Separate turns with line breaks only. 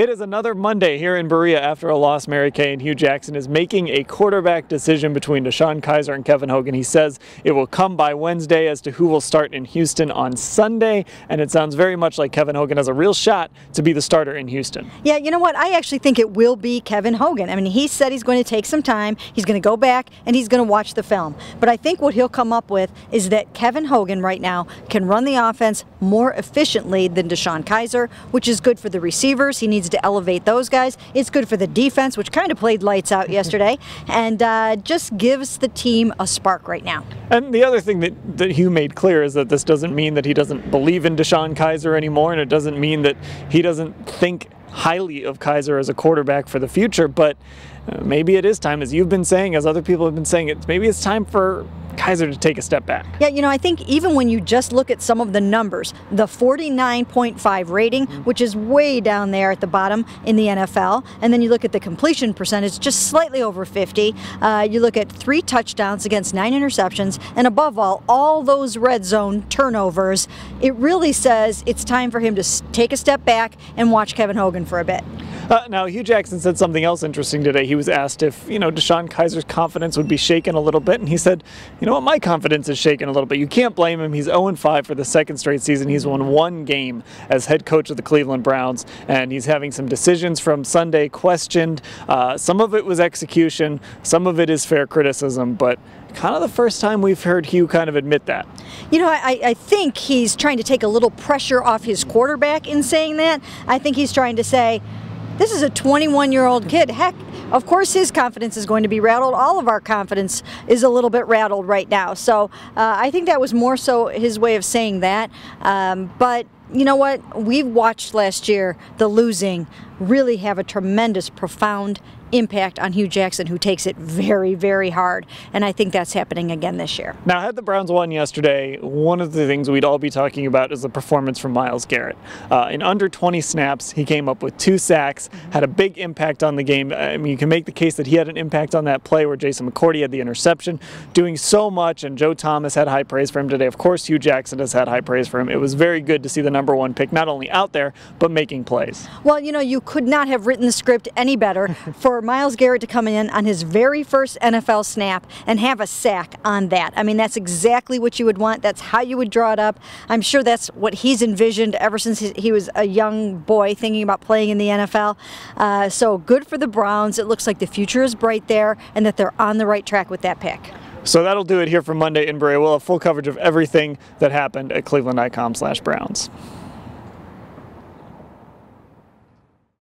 It is another Monday here in Berea after a loss. Mary Kay and Hugh Jackson is making a quarterback decision between DeShone Kizer and Kevin Hogan. He says it will come by Wednesday as to who will start in Houston on Sunday, and it sounds very much like Kevin Hogan has a real shot to be the starter in Houston.
Yeah, you know what? I actually think it will be Kevin Hogan. I mean, he said he's going to take some time, he's going to go back, and he's going to watch the film. But I think what he'll come up with is that Kevin Hogan right now can run the offense more efficiently than DeShone Kizer, which is good for the receivers. He needs to elevate those guys. It's good for the defense, which kind of played lights out yesterday, and just gives the team a spark right now.
And the other thing that Hugh made clear is that this doesn't mean that he doesn't believe in DeShone Kizer anymore, and it doesn't mean that he doesn't think highly of Kizer as a quarterback for the future, but maybe it is time, as you've been saying, as other people have been saying, maybe it's time for Kizer to take a step back.
Yeah, you know, I think even when you just look at some of the numbers, the 49.5 rating, which is way down there at the bottom in the NFL, and then you look at the completion percentage, just slightly over 50. You look at 3 touchdowns against 9 interceptions, and above all those red zone turnovers. It really says it's time for him to take a step back and watch Kevin Hogan for a bit.
Now, Hugh Jackson said something else interesting today. He was asked if, DeShone Kizer's confidence would be shaken a little bit, and he said, you know what, my confidence is shaken a little bit. You can't blame him. He's 0-5 for the second straight season. He's won 1 game as head coach of the Cleveland Browns, and he's having some decisions from Sunday questioned. Some of it was execution, some of it is fair criticism, but kind of the first time we've heard Hugh kind of admit that.
You know, I think he's trying to take a little pressure off his quarterback in saying that. I think he's trying to say, this is a 21-year-old kid. Heck, of course his confidence is going to be rattled. All of our confidence is a little bit rattled right now. So I think that was more so his way of saying that. But you know what? We watched last year the losing really have a tremendous, profound impact on Hugh Jackson, who takes it very, very hard, and I think that's happening again this year.
Now, had the Browns won yesterday, one of the things we'd all be talking about is the performance from Myles Garrett. In under 20 snaps, he came up with 2 sacks, had a big impact on the game. I mean, you can make the case that he had an impact on that play where Jason McCourty had the interception, doing so much, and Joe Thomas had high praise for him today. Of course, Hugh Jackson has had high praise for him. It was very good to see the #1 pick not only out there, but making plays.
Well, you know, you could not have written the script any better for Myles Garrett to come in on his very first NFL snap and have a sack on that. I mean, that's exactly what you would want. That's how you would draw it up. I'm sure that's what he's envisioned ever since he was a young boy thinking about playing in the NFL. So good for the Browns. It looks like the future is bright there and that they're on the right track with that pick.
So that'll do it here for Monday in Berea. We'll have full coverage of everything that happened at cleveland.com/Browns.